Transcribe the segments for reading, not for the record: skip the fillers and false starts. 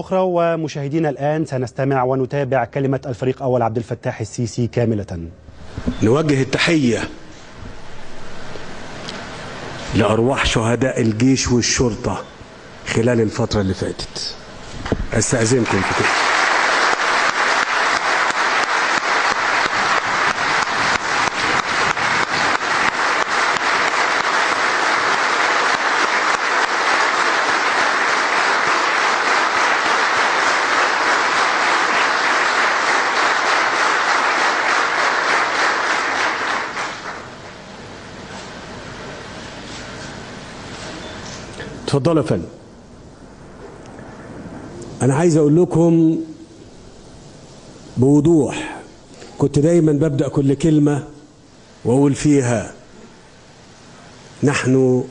أخرى. ومشاهدينا الآن سنستمع ونتابع كلمة الفريق أول عبد الفتاح السيسي كاملة. نوجه التحية لأرواح شهداء الجيش والشرطة خلال الفترة اللي فاتت. أستأذنكم في كده. اتفضلوا يا فندم. أنا عايز أقول لكم بوضوح، كنت دايما ببدأ كل كلمة وأقول فيها نحن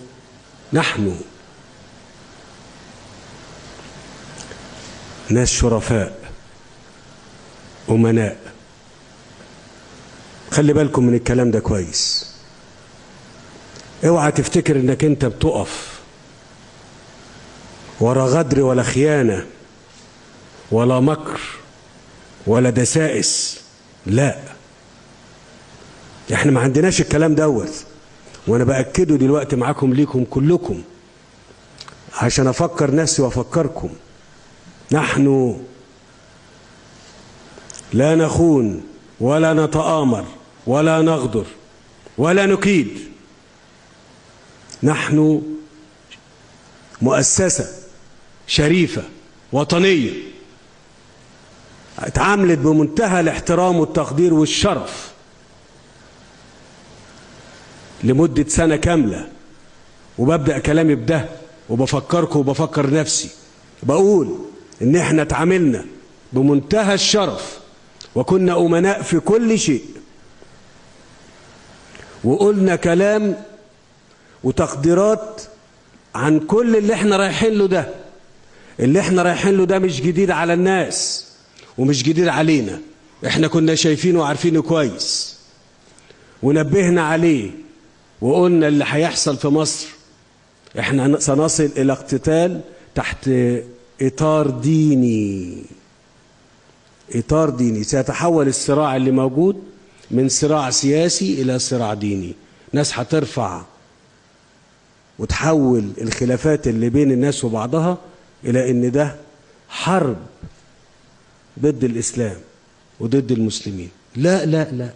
ناس شرفاء أمناء. خلي بالكم من الكلام ده كويس. اوعى تفتكر انك انت بتقف ورا غدر ولا خيانة ولا مكر ولا دسائس. لا، احنا ما عندناش الكلام دوت، وانا بأكده دلوقتي معاكم ليكم كلكم عشان افكر نفسي وافكركم. نحن لا نخون ولا نتآمر ولا نغدر ولا نكيد. نحن مؤسسة شريفة وطنية اتعاملت بمنتهى الاحترام والتقدير والشرف لمدة سنة كاملة، وببدأ كلامي بده وبفكركم وبفكر نفسي، بقول ان احنا اتعاملنا بمنتهى الشرف وكنا أمناء في كل شيء، وقلنا كلام وتقديرات عن كل اللي احنا رايحين له ده. اللي احنا رايحين له ده مش جديد على الناس ومش جديد علينا، احنا كنا شايفينه وعارفينه كويس ونبهنا عليه، وقلنا اللي هيحصل في مصر احنا سنصل الى اقتتال تحت اطار ديني. اطار ديني سيتحول الصراع اللي موجود من صراع سياسي الى صراع ديني. ناس هترفع وتحول الخلافات اللي بين الناس وبعضها إلى إن ده حرب ضد الإسلام وضد المسلمين. لا لا لا،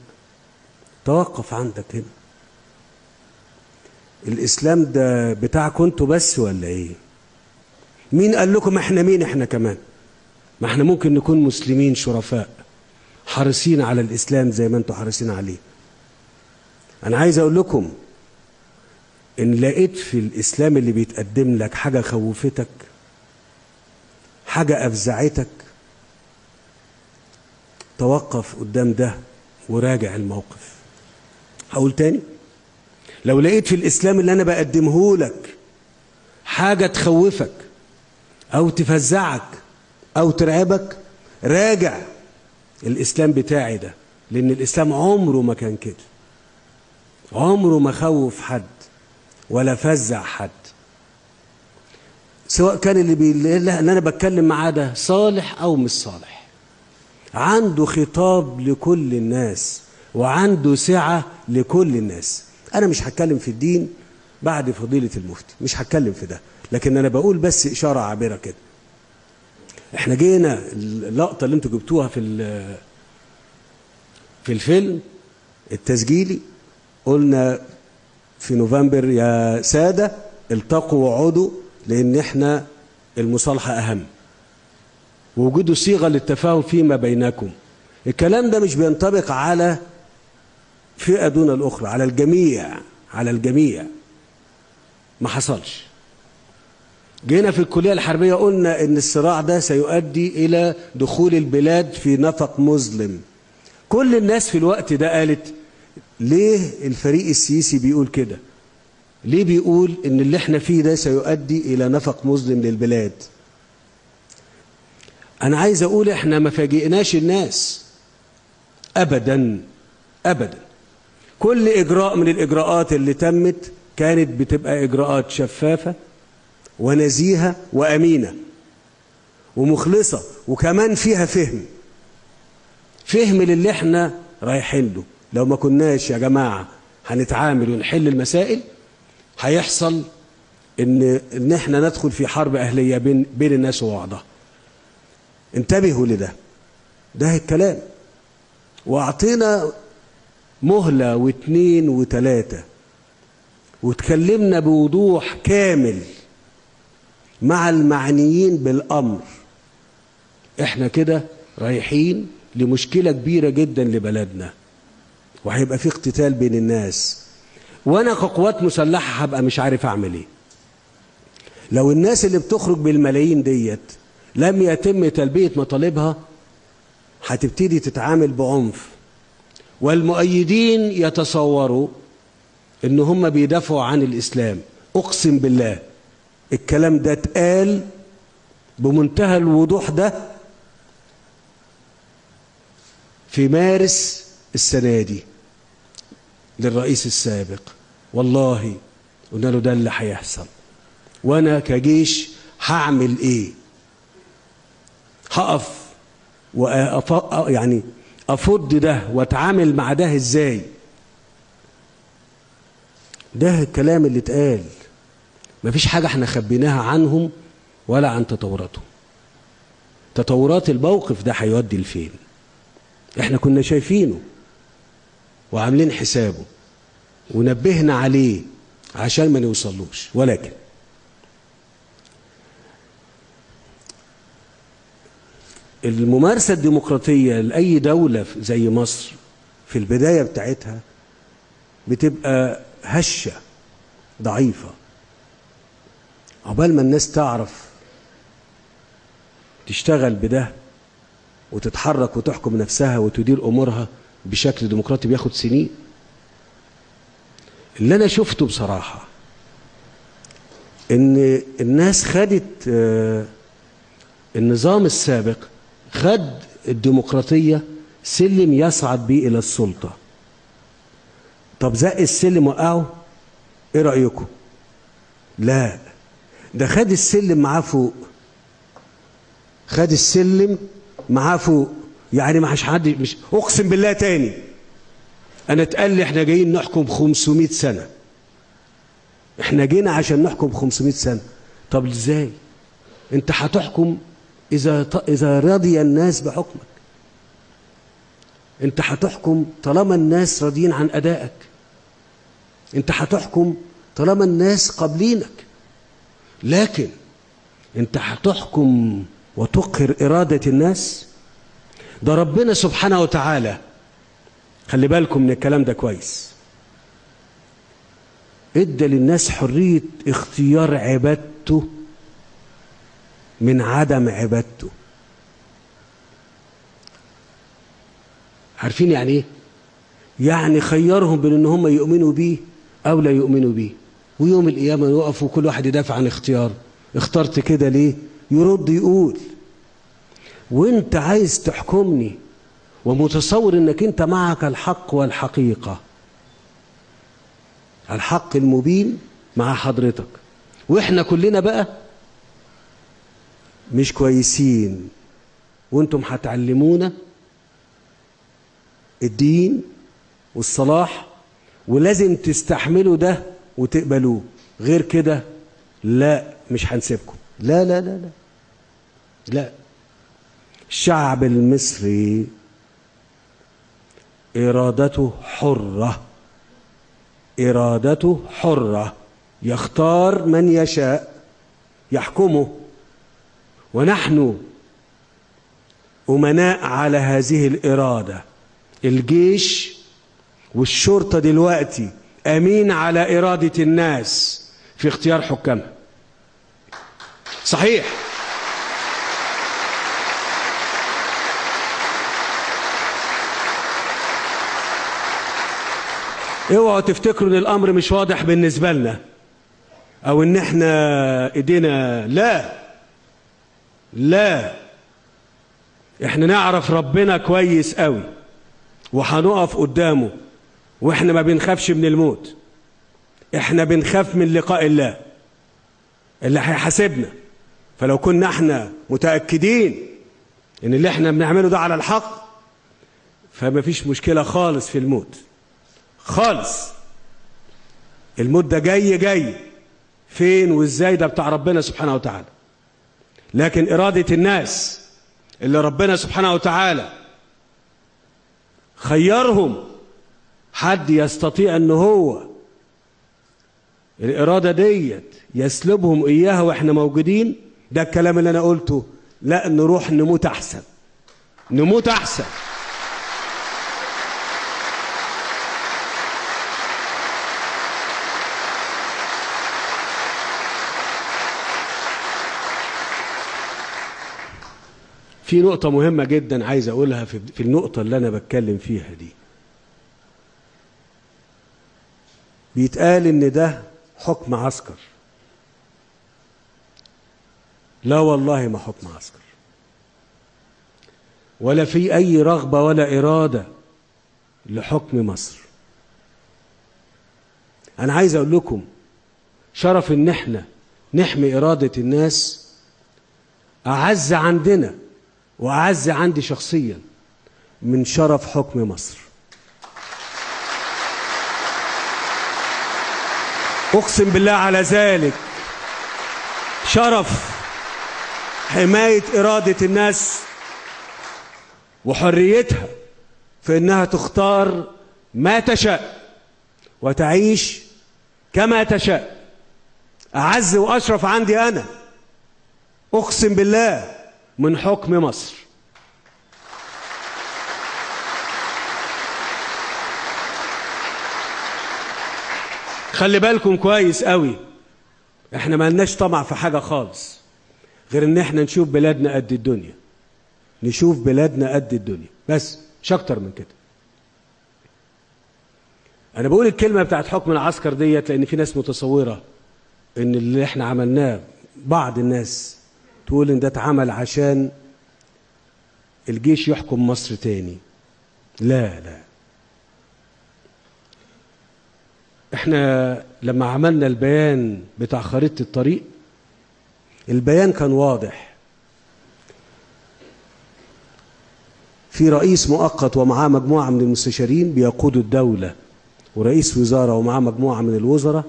توقف عندك هنا. الإسلام ده بتاعكم انتوا بس ولا إيه؟ مين قال لكم إحنا مين؟ إحنا كمان ما إحنا ممكن نكون مسلمين شرفاء حريصين على الإسلام زي ما انتوا حريصين عليه. أنا عايز أقول لكم إن لقيت في الإسلام اللي بيتقدم لك حاجة خوفتك، حاجة أفزعتك، توقف قدام ده وراجع الموقف. هقول تاني، لو لقيت في الإسلام اللي أنا بقدمه لك حاجة تخوفك أو تفزعك أو ترعبك، راجع الإسلام بتاعي ده، لأن الإسلام عمره ما كان كده، عمره ما خوف حد ولا فزع حد، سواء كان اللي انا بتكلم معاه ده صالح او مش صالح. عنده خطاب لكل الناس وعنده سعة لكل الناس. انا مش هتكلم في الدين بعد فضيلة المفتي، مش هتكلم في ده، لكن انا بقول بس اشارة عابرة كده. احنا جينا اللقطة اللي انتوا جبتوها في الفيلم التسجيلي، قلنا في نوفمبر يا سادة التقوا وعودوا، لأن احنا المصالحة أهم، ووجدوا صيغة للتفاهم فيما بينكم. الكلام ده مش بينطبق على فئة دون الأخرى، على الجميع، على الجميع. ما حصلش. جينا في الكلية الحربية قلنا إن الصراع ده سيؤدي إلى دخول البلاد في نفق مظلم. كل الناس في الوقت ده قالت ليه الفريق السيسي بيقول كده؟ ليه بيقول ان اللي احنا فيه ده سيؤدي الى نفق مظلم للبلاد؟ انا عايز اقول احنا ما فاجئناش الناس ابدا ابدا. كل اجراء من الاجراءات اللي تمت كانت بتبقى اجراءات شفافة ونزيهة وامينة، ومخلصة وكمان فيها فهم للي احنا رايحين له. لو ما كناش يا جماعة هنتعامل ونحل المسائل، هيحصل ان احنا ندخل في حرب أهلية بين الناس وبعضها. انتبهوا لده، ده الكلام. واعطينا مهلة واثنين وثلاثة، وتكلمنا بوضوح كامل مع المعنيين بالأمر. احنا كده رايحين لمشكلة كبيرة جدا لبلدنا، وهيبقى في اقتتال بين الناس، وانا كقوات مسلحة هبقى مش عارف اعمل ايه. لو الناس اللي بتخرج بالملايين ديت لم يتم تلبية مطالبها، هتبتدي تتعامل بعنف، والمؤيدين يتصوروا ان هم بيدافعوا عن الاسلام. اقسم بالله الكلام ده اتقال بمنتهى الوضوح ده في مارس السنة دي للرئيس السابق، والله قلنا له ده اللي هيحصل. وانا كجيش هعمل ايه؟ هقف يعني افض ده واتعامل مع ده ازاي؟ ده الكلام اللي اتقال، مفيش حاجة احنا خبيناها عنهم ولا عن تطوراتهم. تطورات الموقف ده هيودي لفين؟ احنا كنا شايفينه وعاملين حسابه ونبهنا عليه عشان ما نوصلوش. ولكن الممارسة الديمقراطية لأي دولة زي مصر في البداية بتاعتها بتبقى هشة ضعيفة، عقبال ما الناس تعرف تشتغل بده وتتحرك وتحكم نفسها وتدير أمورها بشكل ديمقراطي بياخد سنين. اللي أنا شفته بصراحة إن الناس خدت النظام السابق، خد الديمقراطية سلم يصعد بيه إلى السلطة. طب زق السلم وقعه، إيه رأيكم؟ لا، ده خد السلم معاه فوق، خد السلم معاه فوق. يعني ما حد مش اقسم بالله تاني، انا اتقال لي احنا جايين نحكم 500 سنه. احنا جينا عشان نحكم 500 سنه. طب ازاي انت هتحكم اذا رضي الناس بحكمك؟ انت هتحكم طالما الناس راضيين عن ادائك. انت هتحكم طالما الناس قابلينك. لكن انت هتحكم وتقهر اراده الناس؟ ده ربنا سبحانه وتعالى، خلي بالكم من الكلام ده كويس، ادى للناس حرية اختيار عبادته من عدم عبادته. عارفين يعني ايه؟ يعني خيرهم بين ان هم يؤمنوا بيه او لا يؤمنوا بيه، ويوم القيامة يقفوا كل واحد يدافع عن اختياره. اخترت كده ليه؟ يرد يقول وانت عايز تحكمني ومتصور انك انت معك الحق والحقيقة، الحق المبين مع حضرتك، واحنا كلنا بقى مش كويسين، وانتم هتعلمونا الدين والصلاح، ولازم تستحملوا ده وتقبلوه، غير كده لا مش هنسيبكم. لا لا لا لا لا. الشعب المصري إرادته حرة، إرادته حرة، يختار من يشاء يحكمه، ونحن أمناء على هذه الإرادة. الجيش والشرطة دلوقتي أمين على إرادة الناس في اختيار حكامها. صحيح. اوعوا تفتكروا ان الامر مش واضح بالنسبه لنا او ان احنا ايدينا، لا لا، احنا نعرف ربنا كويس قوي وهنقف قدامه، واحنا ما بنخافش من الموت، احنا بنخاف من لقاء الله اللي هيحاسبنا فلو كنا احنا متأكدين ان اللي احنا بنعمله ده على الحق فما فيش مشكلة خالص في الموت خالص. الموت ده جاي فين وازاي ده بتاع ربنا سبحانه وتعالى. لكن إرادة الناس اللي ربنا سبحانه وتعالى خيرهم، حد يستطيع ان هو الإرادة ديت يسلبهم إياها وإحنا موجودين؟ ده الكلام اللي أنا قلته. لا، نروح نموت أحسن، نموت أحسن. في نقطة مهمة جدا عايز أقولها في النقطة اللي أنا بتكلم فيها دي. بيتقال إن ده حكم عسكر. لا والله ما حكم عسكر، ولا في أي رغبة ولا إرادة لحكم مصر. أنا عايز أقول لكم شرف إن احنا نحمي إرادة الناس أعز عندنا وأعز عندي شخصيا من شرف حكم مصر. أقسم بالله على ذلك. شرف حماية إرادة الناس وحريتها في إنها تختار ما تشاء وتعيش كما تشاء أعز وأشرف عندي أنا، أقسم بالله، من حكم مصر. خلي بالكم كويس قوي، احنا ما لناش طمع في حاجة خالص غير ان احنا نشوف بلادنا قد الدنيا، نشوف بلادنا قد الدنيا، بس مش اكتر من كده. انا بقول الكلمة بتاعت حكم العسكر ديت لان في ناس متصورة ان اللي احنا عملناه، بعض الناس تقول ان ده اتعمل عشان الجيش يحكم مصر تاني. لا لا، احنا لما عملنا البيان بتاع خريطة الطريق، البيان كان واضح. في رئيس مؤقت ومعاه مجموعة من المستشارين بيقودوا الدولة، ورئيس وزارة ومعاه مجموعة من الوزراء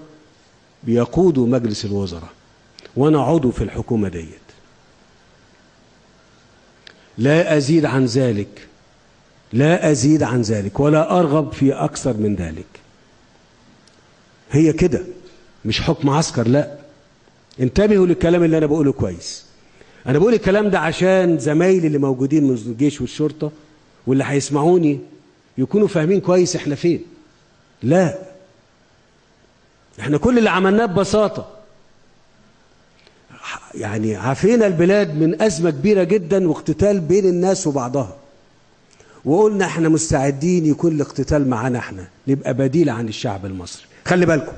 بيقودوا مجلس الوزراء، وانا عضو في الحكومة ديت. لا أزيد عن ذلك، لا أزيد عن ذلك ولا أرغب في أكثر من ذلك. هي كده، مش حكم عسكر. لا، انتبهوا للكلام اللي أنا بقوله كويس. أنا بقول الكلام ده عشان زمايلي اللي موجودين من الجيش والشرطة واللي هيسمعوني يكونوا فاهمين كويس احنا فين. لا، احنا كل اللي عملناه ببساطة يعني عافينا البلاد من أزمة كبيرة جدا واقتتال بين الناس وبعضها، وقلنا احنا مستعدين يكون الاقتتال معانا، احنا نبقى بديل عن الشعب المصري. خلي بالكم،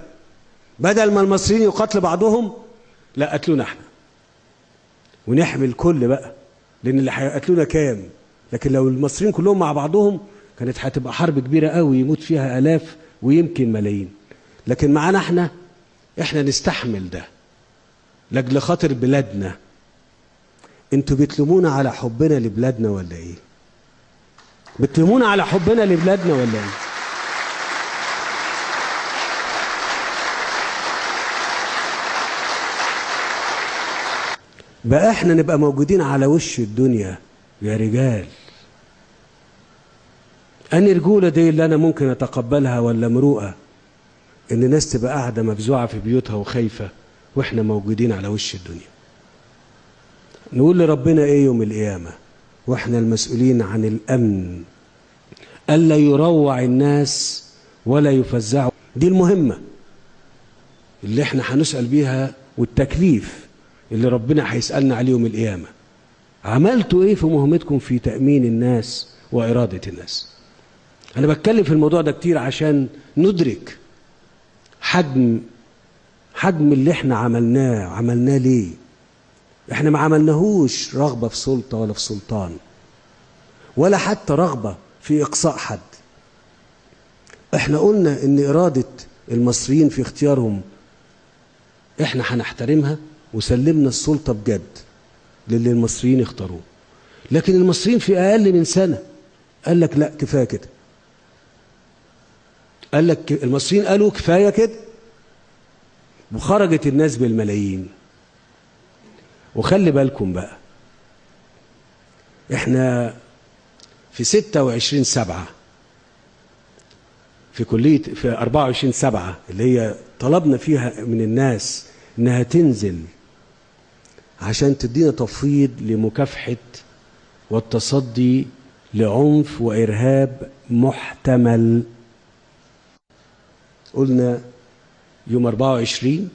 بدل ما المصريين يقاتلوا بعضهم، لا، قتلونا احنا ونحمي الكل بقى، لان اللي هيقتلونا كام؟ لكن لو المصريين كلهم مع بعضهم كانت هتبقى حرب كبيرة قوي يموت فيها آلاف ويمكن ملايين. لكن معانا احنا نستحمل ده لاجل خاطر بلادنا. انتوا بتلومونا على حبنا لبلادنا ولا ايه؟ بتلومونا على حبنا لبلادنا ولا ايه؟ بقى احنا نبقى موجودين على وش الدنيا يا رجال. أني رجولة دي اللي أنا ممكن أتقبلها ولا مروءة إن ناس تبقى قاعدة مفزوعة في بيوتها وخايفة وإحنا موجودين على وش الدنيا؟ نقول لربنا إيه يوم القيامة وإحنا المسؤولين عن الأمن؟ ألا يروع الناس ولا يفزعوا. دي المهمة اللي إحنا هنسأل بيها، والتكليف اللي ربنا هيسألنا عليه يوم القيامة. عملتوا إيه في مهمتكم في تأمين الناس وإرادة الناس؟ أنا بتكلم في الموضوع ده كتير عشان ندرك حجم اللي احنا عملناه ليه؟ احنا ما عملناهوش رغبة في سلطة ولا في سلطان، ولا حتى رغبة في إقصاء حد. احنا قلنا ان إرادة المصريين في اختيارهم احنا هنحترمها وسلمنا السلطة بجد للي المصريين اختاروه. لكن المصريين في أقل من سنة قال لك لا كفاية كده، قال لك المصريين قالوا كفاية كده، وخرجت الناس بالملايين. وخلي بالكم بقى، احنا في 26/7 في كلية، في 24/7 اللي هي طلبنا فيها من الناس انها تنزل عشان تدينا تفويض لمكافحة والتصدي لعنف وإرهاب محتمل. قلنا يوم 24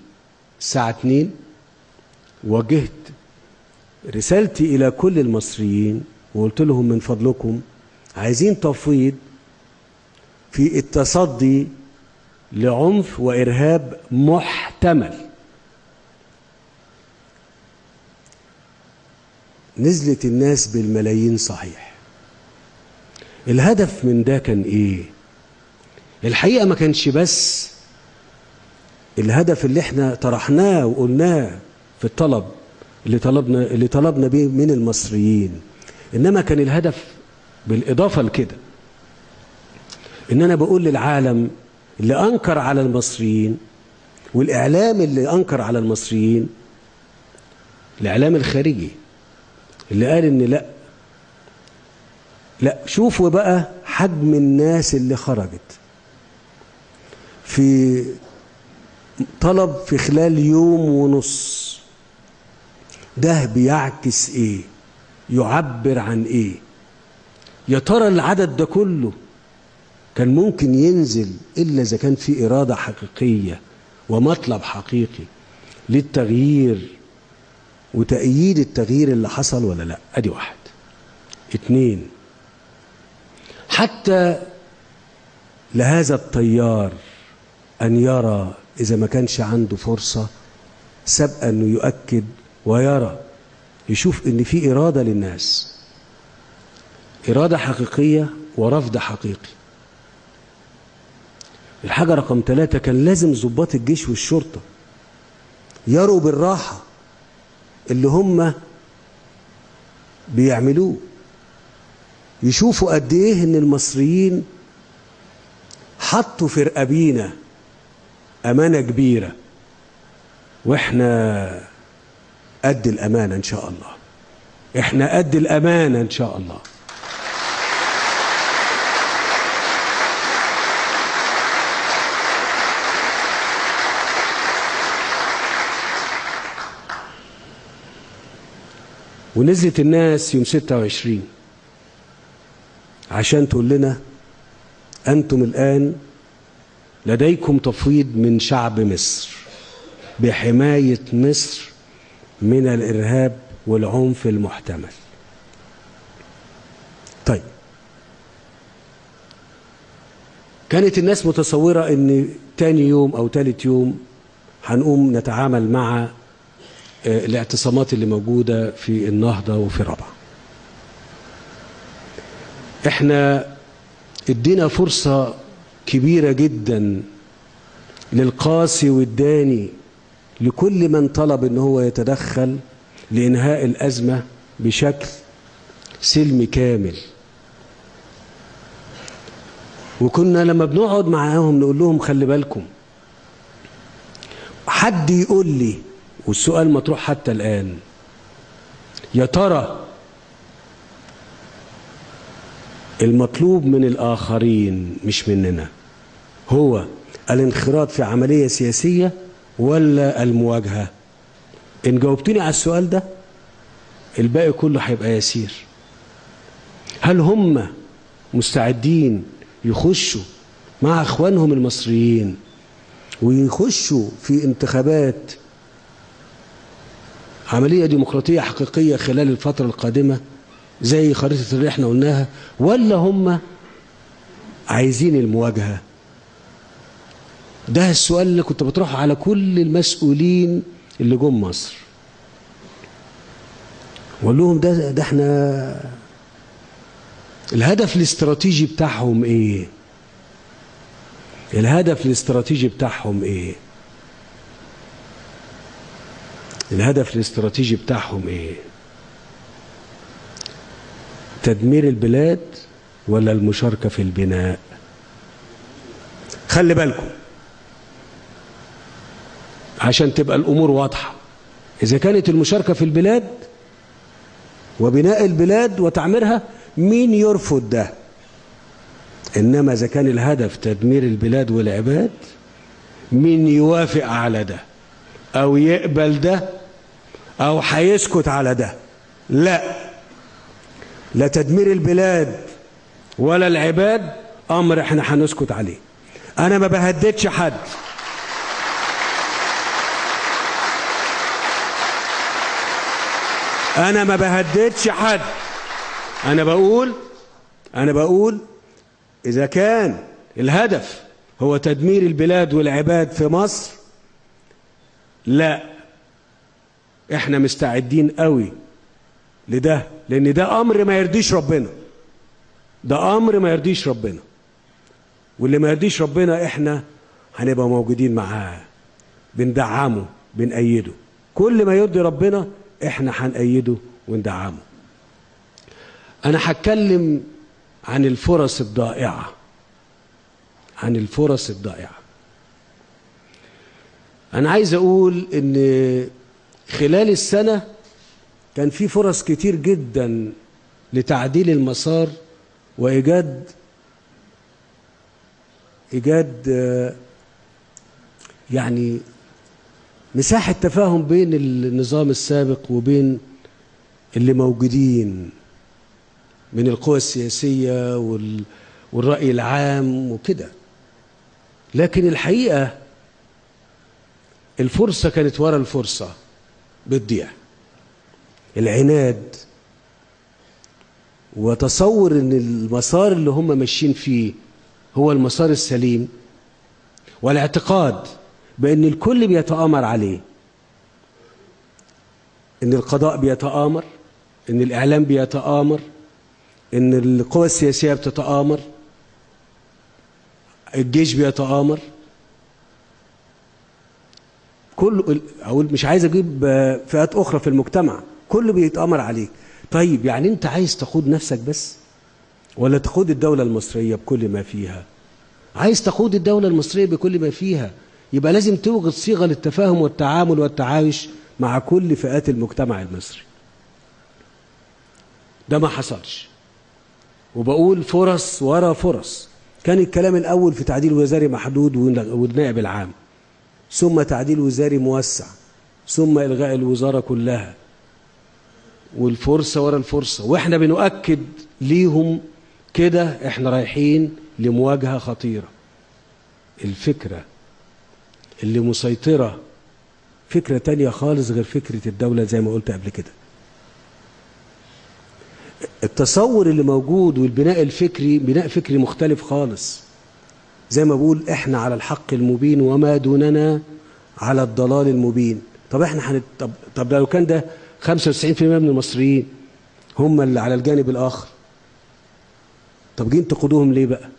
الساعة 2 وجهت رسالتي إلى كل المصريين وقلت لهم من فضلكم عايزين تفويض في التصدي لعنف وإرهاب محتمل. نزلت الناس بالملايين صحيح. الهدف من ده كان إيه؟ الحقيقة ما كانش بس الهدف اللي احنا طرحناه وقلناه في الطلب اللي طلبنا بيه من المصريين، إنما كان الهدف بالإضافة لكده إن أنا بقول للعالم اللي أنكر على المصريين والإعلام اللي أنكر على المصريين، الإعلام الخارجي اللي قال إن لا شوفوا بقى حجم الناس اللي خرجت في طلب في خلال يوم ونص. ده بيعكس ايه؟ يعبر عن ايه؟ يا ترى العدد ده كله كان ممكن ينزل الا اذا كان في اراده حقيقيه ومطلب حقيقي للتغيير وتأييد التغيير اللي حصل ولا لا؟ ادي واحد. 2، حتى لهذا التيار أن يرى إذا ما كانش عنده فرصة سبق أنه يؤكد ويرى، يشوف إن في إرادة للناس، إرادة حقيقية ورفض حقيقي. الحاجة رقم 3، كان لازم ضباط الجيش والشرطة يروا بالراحة اللي هم بيعملوه، يشوفوا قد إيه إن المصريين حطوا في رقابينا أمانة كبيرة، وإحنا قد الأمانة إن شاء الله، إحنا قد الأمانة إن شاء الله. ونزلت الناس يوم 26 عشان تقول لنا أنتم الآن لديكم تفويض من شعب مصر بحماية مصر من الإرهاب والعنف المحتمل. طيب، كانت الناس متصورة أن تاني يوم أو تالت يوم هنقوم نتعامل مع الاعتصامات اللي موجودة في النهضة وفي رابعة. احنا ادينا فرصة كبيرة جدا للقاسي والداني لكل من طلب ان هو يتدخل لإنهاء الأزمة بشكل سلمي كامل. وكنا لما بنقعد معاهم نقول لهم خلي بالكم، حد يقول لي، والسؤال مطروح حتى الآن، يا ترى المطلوب من الآخرين مش مننا هو الانخراط في عملية سياسية ولا المواجهة؟ إن جاوبتني على السؤال ده الباقي كله هيبقى يسير. هل هم مستعدين يخشوا مع إخوانهم المصريين ويخشوا في انتخابات عملية ديمقراطية حقيقية خلال الفترة القادمة زي خريطة اللي احنا قلناها، ولا هم عايزين المواجهة؟ ده السؤال اللي كنت بطرحه على كل المسؤولين اللي جم مصر، وقال لهم ده احنا الهدف الاستراتيجي بتاعهم ايه؟ الهدف الاستراتيجي بتاعهم ايه؟ الهدف الاستراتيجي بتاعهم ايه؟ تدمير البلاد ولا المشاركة في البناء؟ خلي بالكم عشان تبقى الأمور واضحة. إذا كانت المشاركة في البلاد وبناء البلاد وتعميرها مين يرفض ده؟ إنما إذا كان الهدف تدمير البلاد والعباد مين يوافق على ده أو يقبل ده أو هيسكت على ده؟ لا تدمير البلاد ولا العباد أمر احنا هنسكت عليه. أنا ما بهددش حد، أنا ما بهددش حد، أنا بقول إذا كان الهدف هو تدمير البلاد والعباد في مصر، لا احنا مستعدين قوي لده، لأن ده أمر ما يرضيش ربنا، ده أمر ما يرضيش ربنا، واللي ما يرضيش ربنا احنا هنبقى موجودين معاه، بندعمه بنأيده. كل ما يرضي ربنا احنا هنأيده وندعمه. أنا هتكلم عن الفرص الضائعة، عن الفرص الضائعة. أنا عايز أقول إن خلال السنة كان في فرص كتير جدا لتعديل المسار وإيجاد يعني مساحة تفاهم بين النظام السابق وبين اللي موجودين من القوى السياسية والرأي العام وكده. لكن الحقيقة الفرصة كانت ورا الفرصة بتضيع. العناد وتصور ان المسار اللي هم ماشيين فيه هو المسار السليم، والاعتقاد بأن الكل بيتآمر عليه، ان القضاء بيتآمر، ان الإعلام بيتآمر، ان القوى السياسية بتتآمر، الجيش بيتآمر، كله، أقول مش عايز أجيب فئات أخرى في المجتمع، كله بيتآمر عليك. طيب يعني أنت عايز تقود نفسك بس ولا تقود الدولة المصرية بكل ما فيها؟ عايز تقود الدولة المصرية بكل ما فيها، يبقى لازم توجد صيغة للتفاهم والتعامل والتعايش مع كل فئات المجتمع المصري. ده ما حصلش، وبقول فرص ورا فرص. كان الكلام الأول في تعديل وزاري محدود والنائب العام، ثم تعديل وزاري موسع، ثم إلغاء الوزارة كلها، والفرصة ورا الفرصة. وإحنا بنؤكد ليهم كده إحنا رايحين لمواجهة خطيرة. الفكرة اللي مسيطرة فكرة تانية خالص غير فكرة الدولة زي ما قلت قبل كده. التصور اللي موجود والبناء الفكري بناء فكري مختلف خالص. زي ما بقول احنا على الحق المبين وما دوننا على الضلال المبين. طب احنا طب لو كان ده 95% من المصريين هم اللي على الجانب الآخر، طب جين تقودوهم ليه بقى؟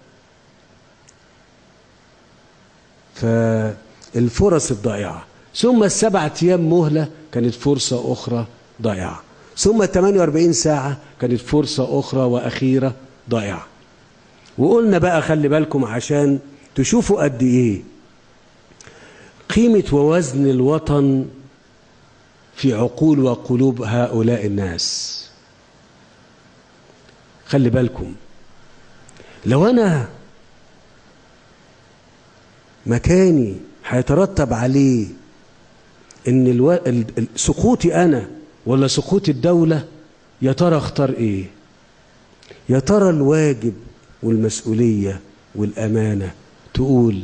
فالفرص الضائعة، ثم ال7 أيام مهلة كانت فرصة أخرى ضائعة، ثم 48 ساعة كانت فرصة أخرى وأخيرة ضائعة. وقلنا بقى خلي بالكم عشان تشوفوا قد إيه قيمة ووزن الوطن في عقول وقلوب هؤلاء الناس. خلي بالكم لو أنا مكاني هيترتب عليه إن سقوطي أنا ولا سقوط الدولة، يا ترى اختار إيه؟ يا ترى الواجب والمسؤولية والأمانة تقول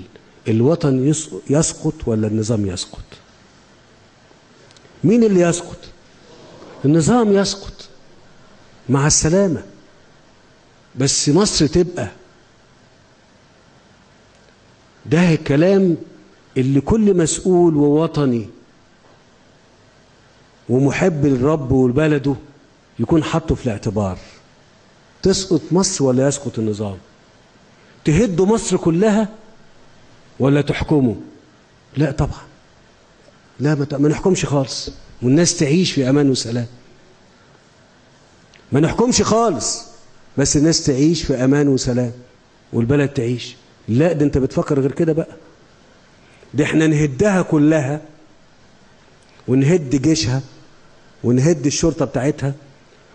الوطن يسقط ولا النظام يسقط؟ مين اللي يسقط؟ النظام يسقط مع السلامة، بس مصر تبقى. ده الكلام اللي كل مسؤول ووطني ومحب للرب ولبلده يكون حاطه في الاعتبار. تسقط مصر ولا يسقط النظام؟ تهدوا مصر كلها ولا تحكموا؟ لا طبعا، لا ما نحكمش خالص، والناس تعيش في أمان وسلام. ما نحكمش خالص، بس الناس تعيش في أمان وسلام والبلد تعيش. لا، ده انت بتفكر غير كده بقى. ده احنا نهدها كلها ونهد جيشها ونهد الشرطة بتاعتها،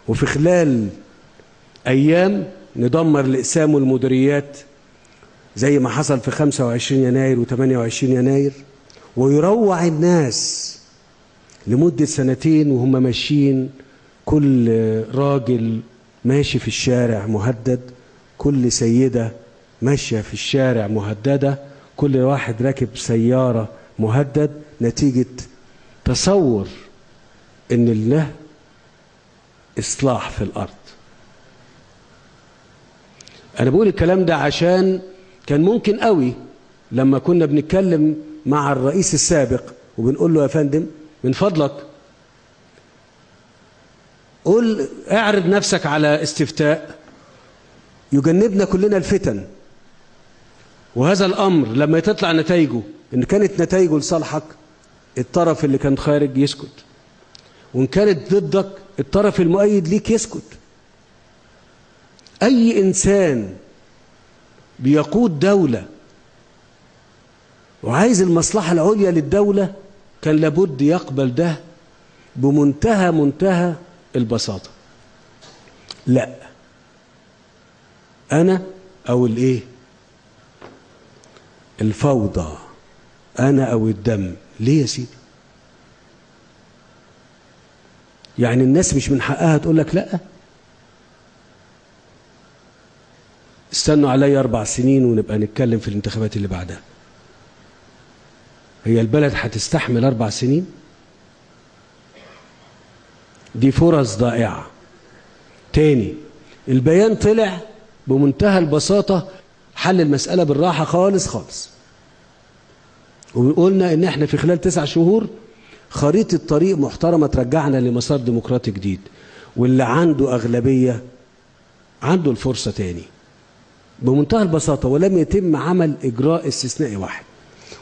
وفي خلال أيام ندمر الأقسام والمديريات زي ما حصل في 25 يناير و28 يناير، ويروع الناس لمدة سنتين وهم ماشيين، كل راجل ماشي في الشارع مهدد، كل سيدة ماشية في الشارع مهددة، كل واحد راكب سيارة مهدد، نتيجة تصور إن له إصلاح في الأرض. أنا بقول الكلام ده عشان كان ممكن قوي لما كنا بنتكلم مع الرئيس السابق وبنقول له يا فندم من فضلك قول اعرض نفسك على استفتاء يجنبنا كلنا الفتن، وهذا الأمر لما تطلع نتائجه إن كانت نتائجه لصالحك الطرف اللي كان خارج يسكت، وإن كانت ضدك الطرف المؤيد ليك يسكت. أي إنسان بيقود دولة وعايز المصلحة العليا للدولة كان لابد يقبل ده بمنتهى البساطة. لا، أنا أو الإيه؟ الفوضى، أنا أو الدم. ليه يا سيدي؟ يعني الناس مش من حقها تقول لك لأ؟ استنوا عليا 4 سنين ونبقى نتكلم في الانتخابات اللي بعدها. هي البلد هتستحمل 4 سنين؟ دي فرص ضائعة. تاني، البيان طلع بمنتهى البساطة، حل المسألة بالراحة خالص، وقلنا ان احنا في خلال 9 شهور خريطة طريق محترمة ترجعنا لمسار ديمقراطي جديد، واللي عنده أغلبية عنده الفرصة تاني بمنتهى البساطة، ولم يتم عمل إجراء استثنائي واحد.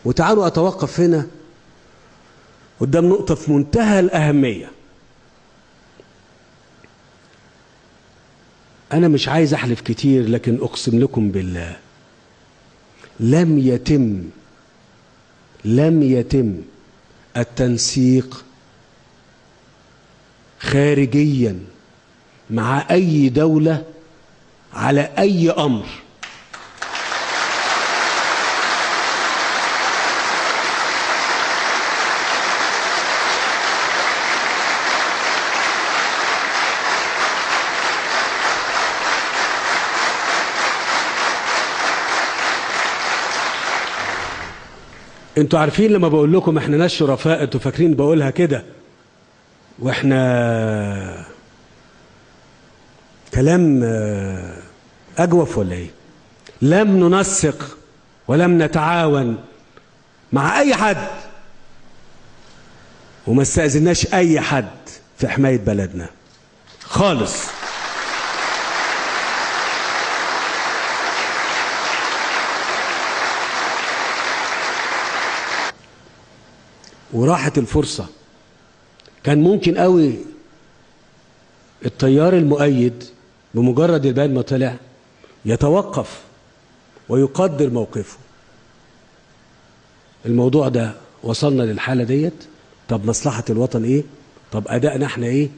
وتعالوا أتوقف هنا قدام نقطة في منتهى الأهمية. أنا مش عايز أحلف كتير، لكن أقسم لكم بالله لم يتم التنسيق خارجيا مع أي دولة على أي أمر. انتوا عارفين لما بقول لكم احنا ناس شرفاء، انتوا فاكرين بقولها كده واحنا كلام اجوف ولا ايه؟ لم ننسق ولم نتعاون مع اي حد، وما استأذناش اي حد في حماية بلدنا خالص. وراحت الفرصة. كان ممكن قوي التيار المؤيد بمجرد البيان ما طلع يتوقف ويقدر موقفه. الموضوع ده وصلنا للحالة ديت، طب مصلحة الوطن ايه؟ طب أدائنا احنا ايه؟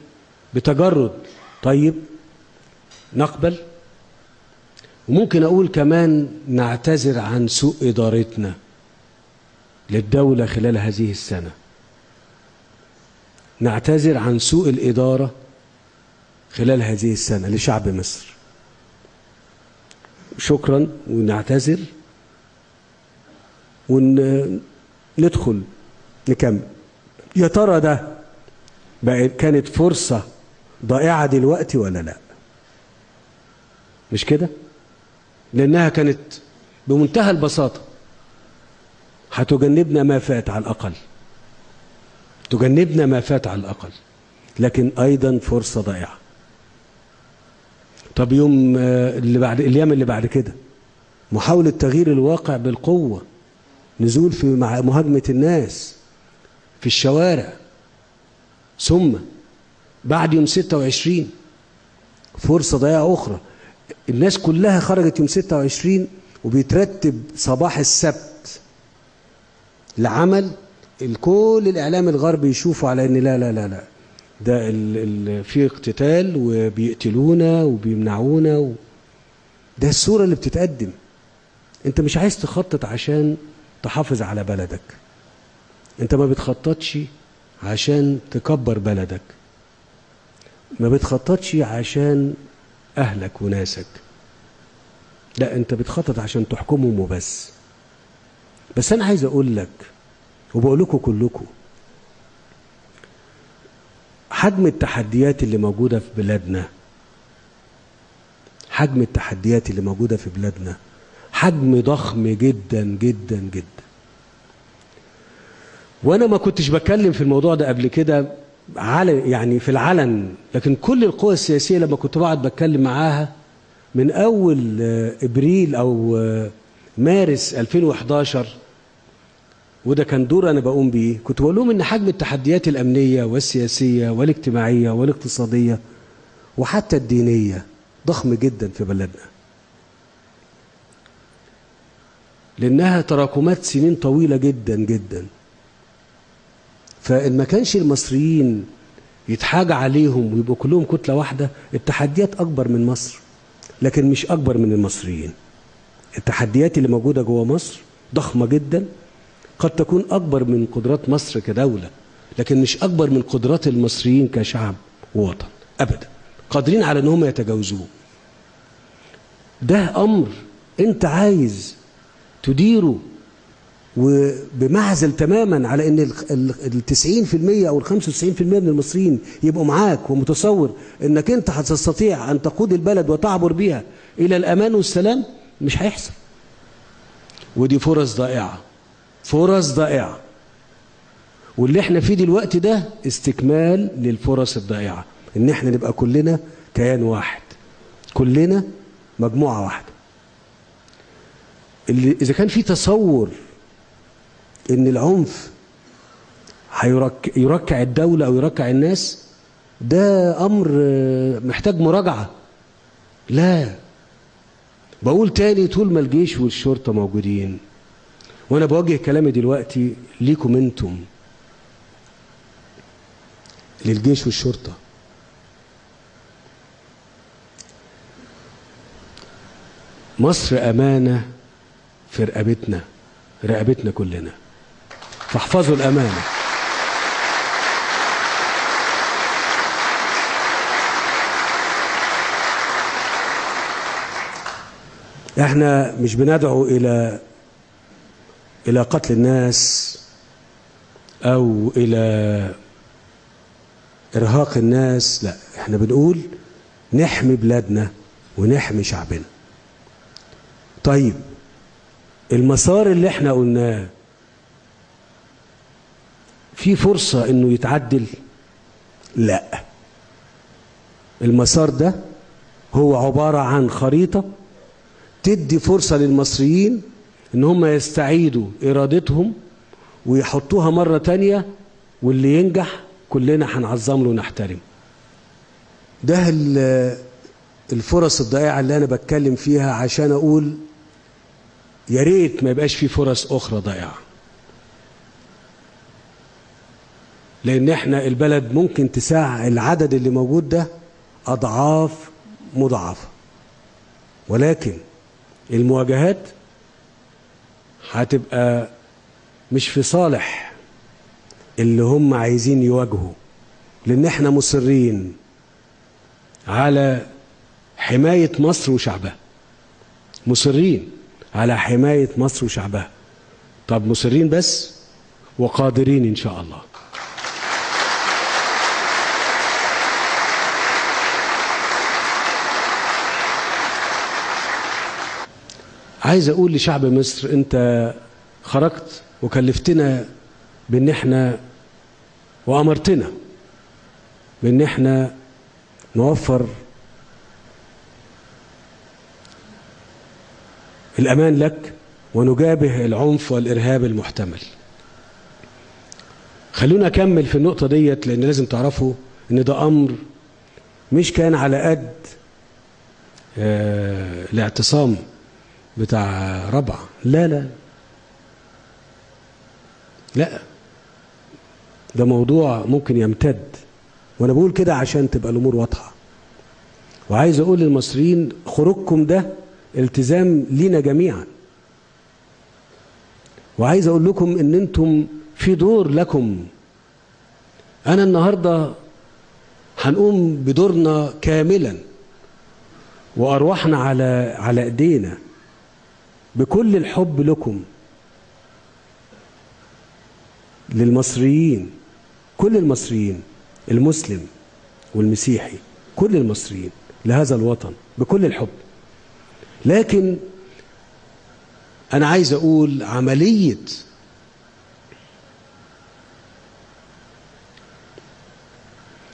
بتجرد طيب نقبل. وممكن أقول كمان نعتذر عن سوء إدارتنا للدولة خلال هذه السنة، نعتذر عن سوء الإدارة خلال هذه السنة لشعب مصر. شكرا، ونعتذر وندخل نكمل. يا ترى ده كانت فرصة ضائعة دلوقتي ولا لا؟ مش كده؟ لأنها كانت بمنتهى البساطة هتجنبنا ما فات على الأقل، تجنبنا ما فات على الأقل، لكن أيضا فرصة ضائعة. طب يوم الأيام اللي بعد كده محاولة تغيير الواقع بالقوة، نزول في مهاجمة الناس في الشوارع، ثم بعد يوم 26 فرصة ضيقة أخرى. الناس كلها خرجت يوم 26 وبيترتب صباح السبت لعمل كل الإعلام الغربي يشوفوا على إن لا لا لا لا ده في اقتتال وبيقتلونا وبيمنعونا ده الصورة اللي بتتقدم. أنت مش عايز تخطط عشان تحافظ على بلدك، أنت ما بتخططش عشان تكبر بلدك، ما بتخططش عشان أهلك وناسك، لا أنت بتخطط عشان تحكمهم وبس. بس أنا عايز أقول لك وبقول لكم كلكم، حجم التحديات اللي موجودة في بلادنا، حجم التحديات اللي موجودة في بلادنا حجم ضخم جدا جدا جدا. وأنا ما كنتش بتكلم في الموضوع ده قبل كده يعني في العلن، لكن كل القوى السياسية لما كنت بقعد بتكلم معاها من أول إبريل أو مارس 2011، وده كان دور أنا بقوم بيه، كنت بقول لهم إن حجم التحديات الأمنية والسياسية والاجتماعية والاقتصادية وحتى الدينية ضخم جدا في بلدنا، لأنها تراكمات سنين طويلة جدا جدا. فإن ما كانش المصريين يتحاج عليهم ويبقوا كلهم كتلة واحدة، التحديات أكبر من مصر لكن مش أكبر من المصريين. التحديات اللي موجودة جوه مصر ضخمة جدا، قد تكون أكبر من قدرات مصر كدولة لكن مش أكبر من قدرات المصريين كشعب ووطن أبدا، قادرين على أنهم يتجاوزوه. ده أمر أنت عايز تديره وبمعزل تماما على أن 90% أو 95% من المصريين يبقوا معاك، ومتصور أنك أنت هتستطيع أن تقود البلد وتعبر بها إلى الأمان والسلام. مش هيحصل، ودي فرص ضائعة، فرص ضائعة. واللي احنا فيه دلوقتي ده استكمال للفرص الضائعة، ان احنا نبقى كلنا كيان واحد، كلنا مجموعة واحدة. اللي اذا كان في تصور ان العنف يركع الدولة او يركع الناس، ده امر محتاج مراجعة. لا، بقول تاني، طول ما الجيش والشرطة موجودين، وانا بوجه كلامي دلوقتي ليكم انتم، للجيش والشرطة، مصر أمانة في رقبتنا كلنا، فاحفظوا الأمانة. احنا مش بندعو إلى قتل الناس أو إلى إرهاق الناس، لا، احنا بنقول نحمي بلادنا ونحمي شعبنا. طيب المسار اللي احنا قلناه في فرصة انه يتعدل؟ لا، المسار ده هو عبارة عن خريطة تدي فرصة للمصريين ان هم يستعيدوا ارادتهم ويحطوها مرة تانية، واللي ينجح كلنا هنعظم له ونحترم. ده الفرص الضائعة اللي انا بتكلم فيها عشان اقول يا ريت ما يبقاش في فرص اخرى ضائعة، لان احنا البلد ممكن تساع العدد اللي موجود ده اضعاف مضاعفة، ولكن المواجهات هتبقى مش في صالح اللي هم عايزين يواجهوا، لان احنا مصرين على حماية مصر وشعبها، مصرين على حماية مصر وشعبها. طب مصرين بس وقادرين ان شاء الله. عايز اقول لشعب مصر، انت خرجت وكلفتنا بان احنا وامرتنا بان احنا نوفر الامان لك ونجابه العنف والارهاب المحتمل. خلونا أكمل في النقطة ديت، لأن لازم تعرفوا إن ده أمر مش كان على قد الاعتصام بتاع رابعة، لا لا لا، ده موضوع ممكن يمتد، وأنا بقول كده عشان تبقى الأمور واضحة. وعايز أقول للمصريين خروجكم ده التزام لينا جميعا، وعايز أقول لكم إن أنتم في دور لكم. أنا النهاردة هنقوم بدورنا كاملا وأرواحنا على إيدينا بكل الحب لكم، للمصريين، كل المصريين، المسلم والمسيحي، كل المصريين، لهذا الوطن بكل الحب. لكن أنا عايز أقول عملية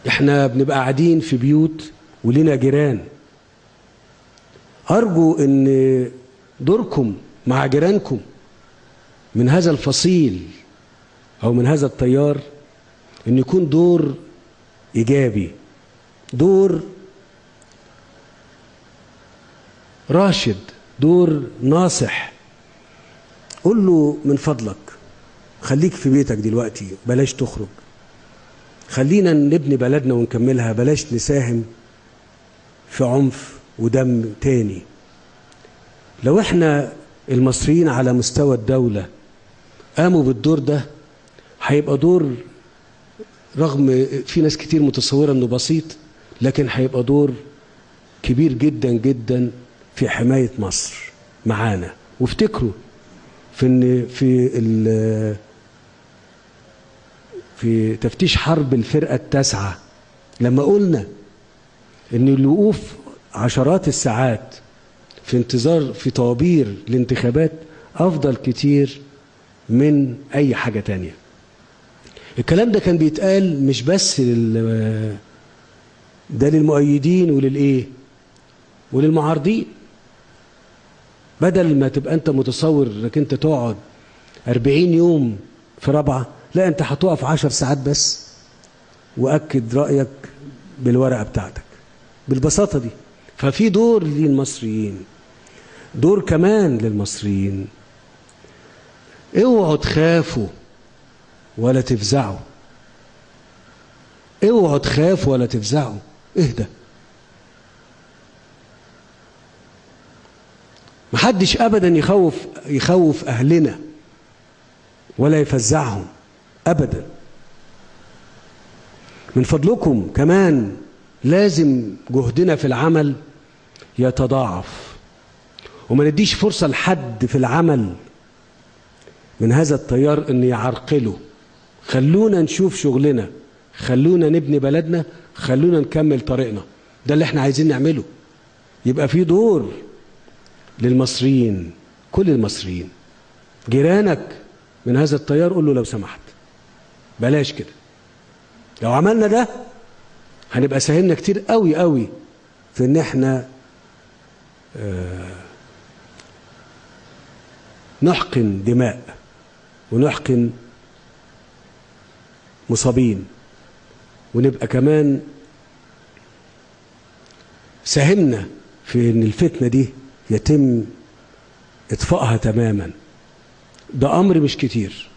إحنا بنبقى قاعدين في بيوت ولنا جيران، أرجو إن دوركم مع جيرانكم من هذا الفصيل أو من هذا التيار إن يكون دور إيجابي، دور راشد، دور ناصح. قل له من فضلك خليك في بيتك دلوقتي، بلاش تخرج، خلينا نبني بلدنا ونكملها، بلاش نساهم في عنف ودم تاني. لو احنا المصريين على مستوى الدولة قاموا بالدور ده، هيبقى دور، رغم في ناس كتير متصورة انه بسيط، لكن هيبقى دور كبير جدا جدا في حماية مصر معانا. وافتكروا في تفتيش حرب الفرقة التاسعة لما قلنا ان الوقوف عشرات الساعات في انتظار في طوابير الانتخابات افضل كتير من اي حاجة تانية. الكلام ده كان بيتقال مش بس ده للمؤيدين وللمعارضين. بدل ما تبقى انت متصور انك انت تقعد 40 يوم في رابعة، لا، انت هتقف 10 ساعات بس، واكد رأيك بالورقة بتاعتك بالبساطة دي. ففي دور للمصريين، دور كمان للمصريين. اوعوا تخافوا ولا تفزعوا، اوعوا تخافوا ولا تفزعوا، اهدى. محدش ابدا يخوف اهلنا ولا يفزعهم ابدا. من فضلكم كمان لازم جهدنا في العمل يتضاعف، وما نديش فرصة لحد في العمل من هذا التيار ان يعرقله. خلونا نشوف شغلنا، خلونا نبني بلدنا، خلونا نكمل طريقنا. ده اللي احنا عايزين نعمله. يبقى في دور للمصريين، كل المصريين. جيرانك من هذا التيار قول له لو سمحت بلاش كده. لو عملنا ده هنبقى ساهمنا كتير قوي قوي في ان احنا نحقن دماء ونحقن مصابين، ونبقى كمان ساهمنا في ان الفتنة دي يتم اطفائها تماما. ده امر مش كتير،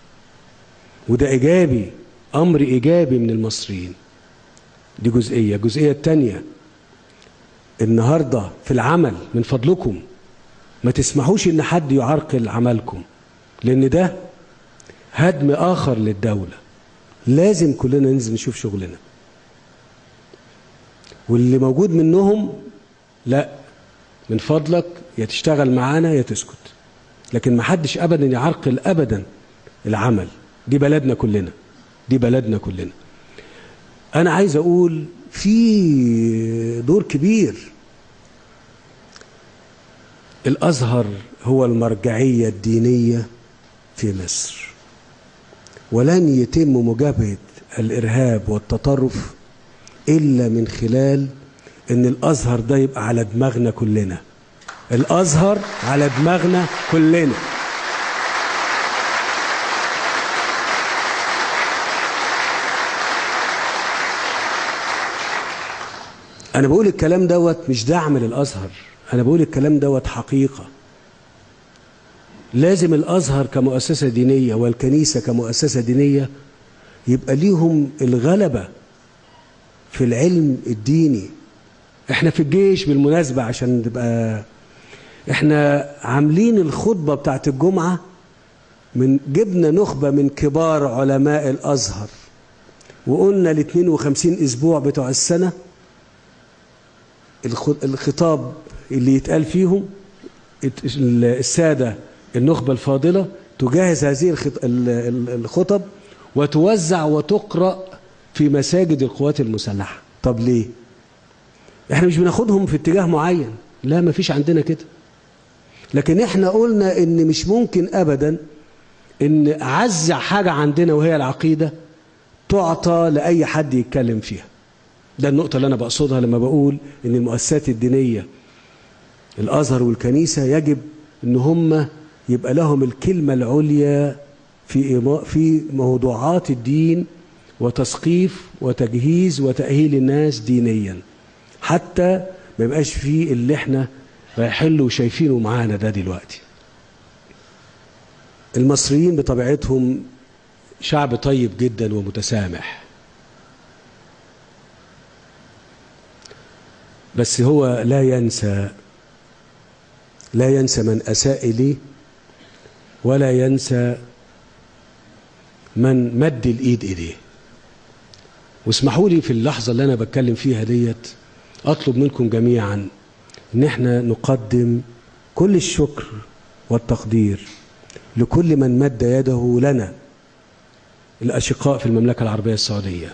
وده ايجابي، امر ايجابي من المصريين. دي الجزئية التانية النهاردة في العمل، من فضلكم ما تسمحوش ان حد يعرقل عملكم، لان ده هدم اخر للدولة. لازم كلنا ننزل نشوف شغلنا، واللي موجود منهم لا، من فضلك يا تشتغل معانا يا تسكت، لكن ما حدش ابدا يعرقل ابدا العمل. دي بلدنا كلنا، دي بلدنا كلنا. انا عايز اقول في دور كبير. الازهر هو المرجعية الدينية في مصر، ولن يتم مجابهة الارهاب والتطرف الا من خلال ان الازهر ده يبقى على دماغنا كلنا. الازهر على دماغنا كلنا. أنا بقول الكلام دوت مش دعم للأزهر، أنا بقول الكلام دوت حقيقة. لازم الأزهر كمؤسسة دينية والكنيسة كمؤسسة دينية يبقى ليهم الغلبة في العلم الديني. احنا في الجيش بالمناسبة عشان تبقى احنا عاملين الخطبة بتاعت الجمعة جبنا نخبة من كبار علماء الأزهر وقلنا ال 52 أسبوع بتوع السنة الخطاب اللي يتقال فيهم السادة النخبة الفاضلة تجهز هذه الخطب وتوزع وتقرأ في مساجد القوات المسلحة. طب ليه؟ احنا مش بناخدهم في اتجاه معين، لا ما فيش عندنا كده، لكن احنا قلنا ان مش ممكن ابدا ان اعز حاجة عندنا وهي العقيدة تعطى لأي حد يتكلم فيها. ده النقطة اللي أنا بقصدها لما بقول إن المؤسسات الدينية الأزهر والكنيسة يجب إن هم يبقى لهم الكلمة العليا في موضوعات الدين وتثقيف وتجهيز وتأهيل الناس دينيا، حتى ما يبقاش فيه اللي احنا رايحين له وشايفينه معانا ده دلوقتي. المصريين بطبيعتهم شعب طيب جدا ومتسامح، بس هو لا ينسى من أساء إليه، ولا ينسى من مد الإيد إليه. واسمحوا لي في اللحظة اللي أنا بتكلم فيها ديت أطلب منكم جميعا إن احنا نقدم كل الشكر والتقدير لكل من مد يده لنا، الأشقاء في المملكة العربية السعودية.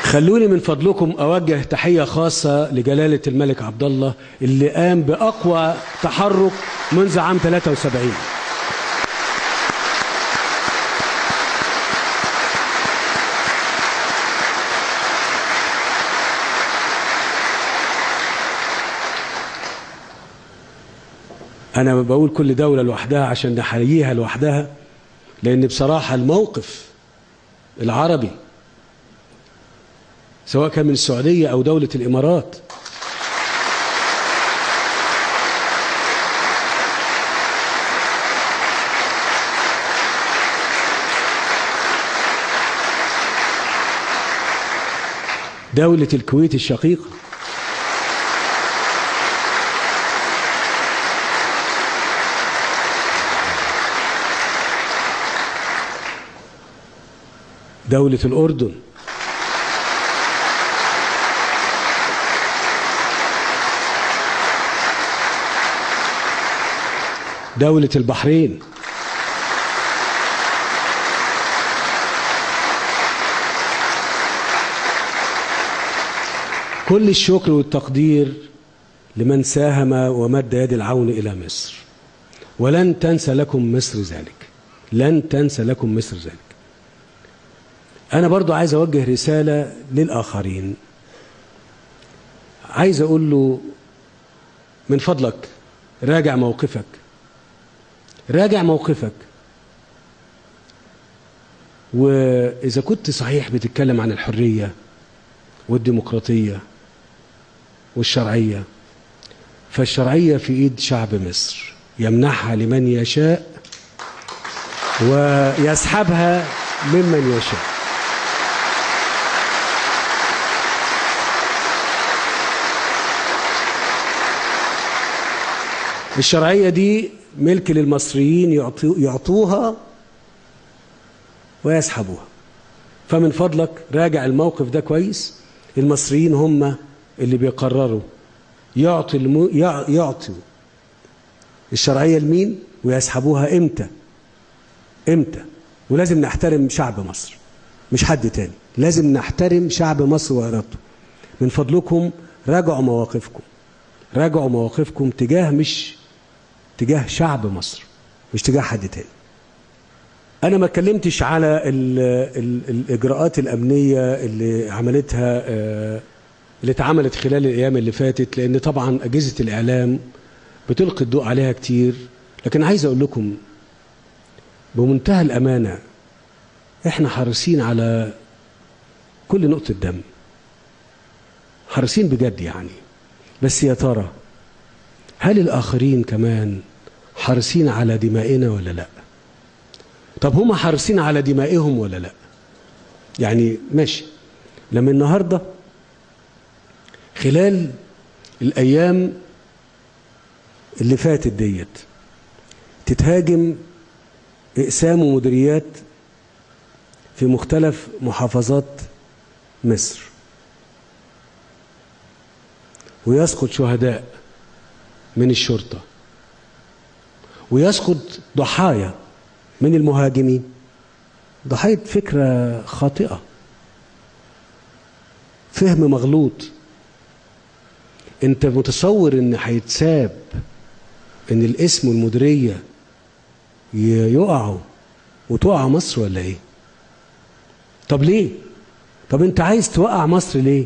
خلوني من فضلكم أوجه تحية خاصة لجلالة الملك عبد الله اللي قام بأقوى تحرك منذ عام 73. أنا بقول كل دولة لوحدها عشان نحييها لوحدها، لأن بصراحة الموقف العربي سواء كان من السعودية أو دولة الإمارات دولة الكويت الشقيقة دولة الأردن دولة البحرين كل الشكر والتقدير لمن ساهم ومد يد العون إلى مصر، ولن تنسى لكم مصر ذلك، لن تنسى لكم مصر ذلك. أنا برضو عايز أوجه رسالة للآخرين، عايز أقول له من فضلك راجع موقفك، راجع موقفك. وإذا كنت صحيح بتتكلم عن الحرية والديمقراطية والشرعية، فالشرعية في إيد شعب مصر يمنحها لمن يشاء ويسحبها ممن يشاء. الشرعية دي ملك للمصريين يعطوها ويسحبوها. فمن فضلك راجع الموقف ده كويس. المصريين هم اللي بيقرروا يعطوا الشرعية لمين ويسحبوها امتى. ولازم نحترم شعب مصر مش حد تاني، لازم نحترم شعب مصر وإرادته. من فضلكم راجعوا مواقفكم تجاه مش تجاه شعب مصر، مش تجاه حد تاني. أنا ما اتكلمتش على الإجراءات الأمنية اللي عملتها اللي اتعملت خلال الأيام اللي فاتت، لأن طبعا أجهزة الإعلام بتلقي الضوء عليها كتير. لكن عايز أقول لكم بمنتهى الأمانة إحنا حريصين على كل نقطة دم، حريصين بجد يعني. بس يا ترى هل الآخرين كمان حريصين على دمائنا ولا لا؟ طب هم حريصين على دمائهم ولا لا؟ يعني ماشي، لما النهارده خلال الأيام اللي فاتت ديت تتهاجم اقسام ومديريات في مختلف محافظات مصر، ويسقط شهداء من الشرطة، ويسقط ضحايا من المهاجمين، ضحية فكرة خاطئة، فهم مغلوط. انت متصور ان هيتساب ان الاسم والمديرية يقعوا وتقع مصر ولا ايه؟ طب ليه؟ طب انت عايز توقع مصر ليه؟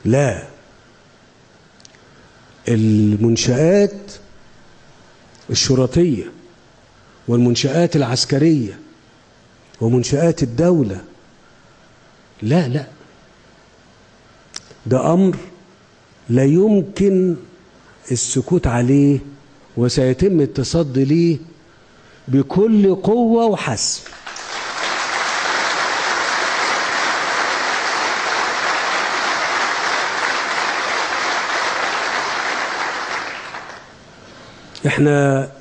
لا، المنشآت الشرطية والمنشآت العسكرية ومنشآت الدولة، لا لا، ده أمر لا يمكن السكوت عليه، وسيتم التصدي ليه بكل قوة وحسم. احنا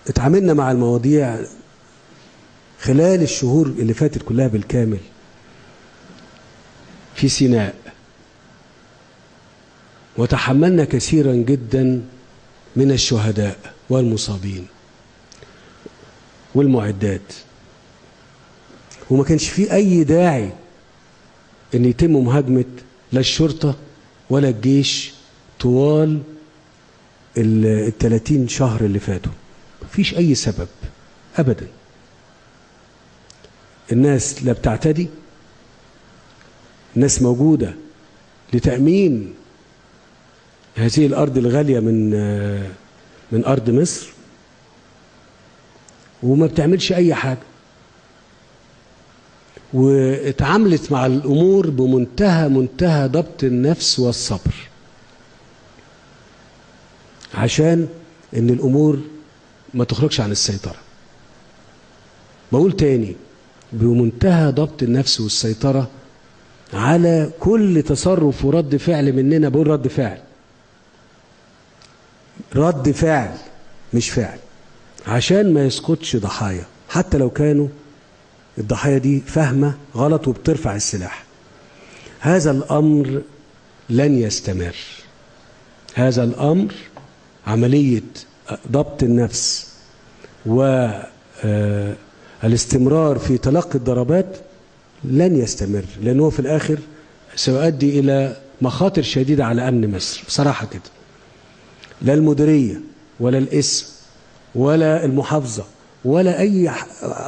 اتعاملنا مع المواضيع خلال الشهور اللي فاتت كلها بالكامل في سيناء، وتحملنا كثيرا جدا من الشهداء والمصابين والمعدات، وما كانش في أي داعي أن يتم مهاجمة لا الشرطة ولا الجيش طوال ال30 شهر اللي فاتوا. مفيش أي سبب أبدا. الناس لا بتعتدي، الناس موجودة لتأمين هذه الأرض الغالية من أرض مصر، وما بتعملش أي حاجة، واتعاملت مع الأمور بمنتهى ضبط النفس والصبر، عشان إن الأمور ما تخرجش عن السيطرة. بقول تاني، بمنتهى ضبط النفس والسيطرة على كل تصرف ورد فعل مننا. بقول رد فعل مش فعل، عشان ما يسقطش ضحايا، حتى لو كانوا الضحايا دي فاهمة غلط وبترفع السلاح. هذا الأمر لن يستمر. هذا الأمر، عملية ضبط النفس والاستمرار في تلقي الضربات لن يستمر، لأنه في الآخر سيؤدي إلى مخاطر شديدة على أمن مصر. بصراحة كده، لا المديرية ولا الاسم ولا المحافظة ولا أي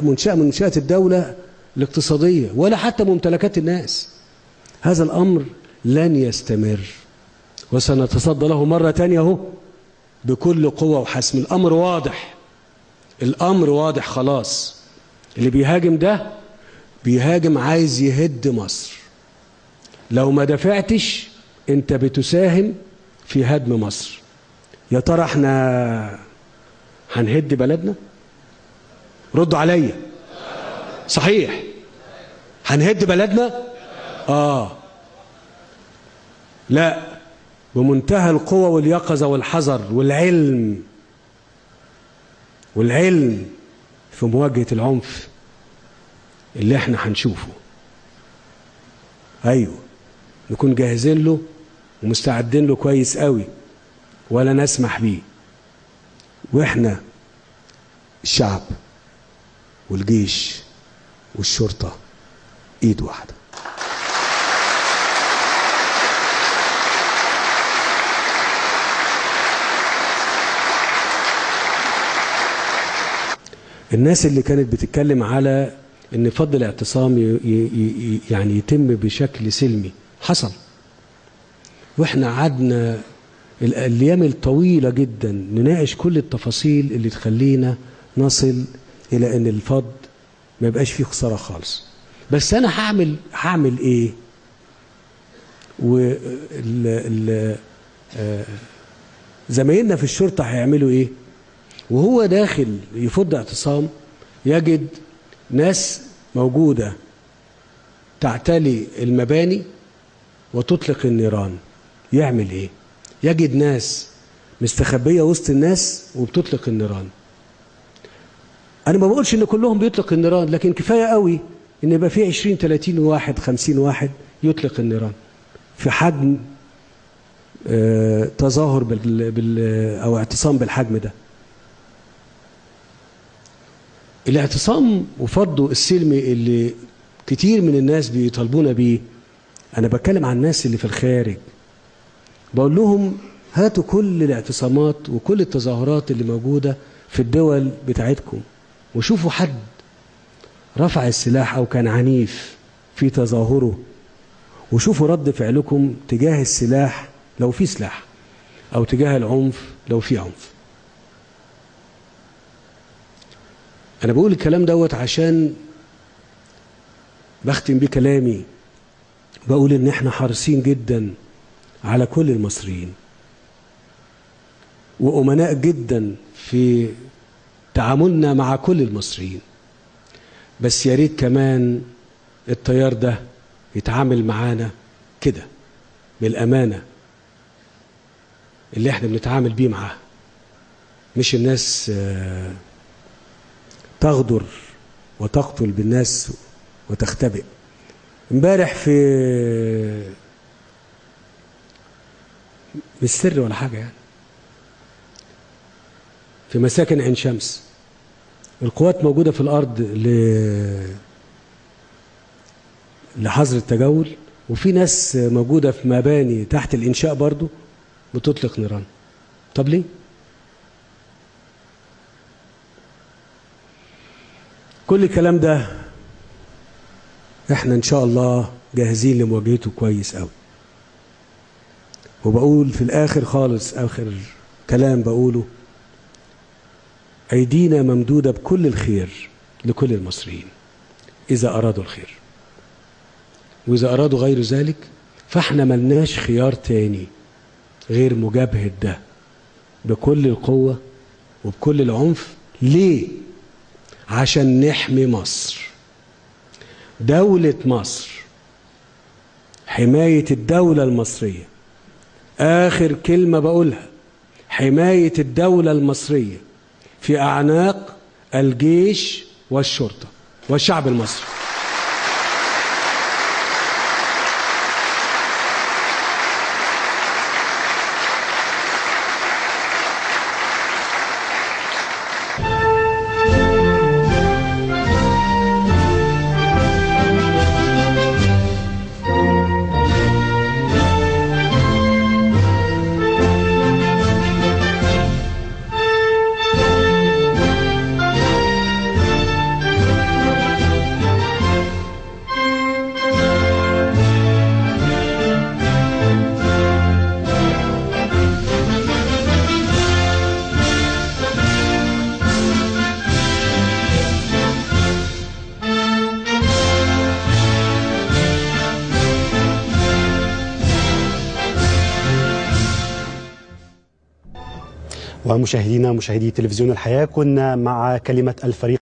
منشأة من منشآت الدولة الاقتصادية ولا حتى ممتلكات الناس، هذا الأمر لن يستمر، وسنتصدى له مرة تانية اهو بكل قوة وحسم. الأمر واضح، الأمر واضح خلاص. اللي بيهاجم ده بيهاجم عايز يهد مصر. لو ما دفعتش انت بتساهم في هدم مصر. يا ترى احنا هنهد بلدنا؟ ردوا عليا، صحيح هنهد بلدنا؟ لا، بمنتهى القوة واليقظة والحذر والعلم في مواجهة العنف اللي احنا هنشوفه. ايوه، نكون جاهزين له ومستعدين له كويس قوي، ولا نسمح بيه. واحنا الشعب والجيش والشرطة ايد واحدة. الناس اللي كانت بتتكلم على ان فض الاعتصام يعني يتم بشكل سلمي، حصل. واحنا قعدنا الايام الطويله جدا نناقش كل التفاصيل اللي تخلينا نصل الى ان الفض ما يبقاش فيه خساره خالص. بس انا هعمل ايه؟ زمايلنا في الشرطه هيعملوا ايه؟ وهو داخل يفض اعتصام يجد ناس موجوده تعتلي المباني وتطلق النيران، يعمل ايه؟ يجد ناس مستخبيه وسط الناس وبتطلق النيران. انا ما بقولش ان كلهم بيطلق النيران، لكن كفايه قوي ان يبقى في 20 30 واحد 50 واحد يطلق النيران في حجم تظاهر او اعتصام بالحجم ده. الاعتصام وفضه السلمي اللي كتير من الناس بيطالبونا بيه، انا بتكلم عن الناس اللي في الخارج، بقول لهم هاتوا كل الاعتصامات وكل التظاهرات اللي موجوده في الدول بتاعتكم وشوفوا حد رفع السلاح او كان عنيف في تظاهره، وشوفوا رد فعلكم تجاه السلاح لو في سلاح او تجاه العنف لو في عنف. انا بقول الكلام دوت عشان بختم بيه كلامي، بقول ان احنا حريصين جدا على كل المصريين وأمناء جدا في تعاملنا مع كل المصريين، بس يا ريت كمان التيار ده يتعامل معانا كده بالأمانة اللي احنا بنتعامل بيه معاه، مش الناس تغدر وتقتل بالناس وتختبئ. امبارح في مش سر ولا حاجة يعني، في مساكن عين شمس القوات موجودة في الأرض لحظر التجول، وفي ناس موجودة في مباني تحت الإنشاء برضو بتطلق نيران. طب ليه؟ كل الكلام ده احنا ان شاء الله جاهزين لمواجهته كويس قوي. وبقول في الآخر خالص، آخر كلام بقوله، أيدينا ممدودة بكل الخير لكل المصريين إذا أرادوا الخير، وإذا أرادوا غير ذلك فإحنا ملناش خيار تاني غير مجابهة ده بكل القوة وبكل العنف. ليه؟ عشان نحمي مصر، دولة مصر، حماية الدولة المصرية. آخر كلمة بقولها، حماية الدولة المصرية في أعناق الجيش والشرطة والشعب المصري. ومشاهدينا مشاهدي تلفزيون الحياة، كنا مع كلمة الفريق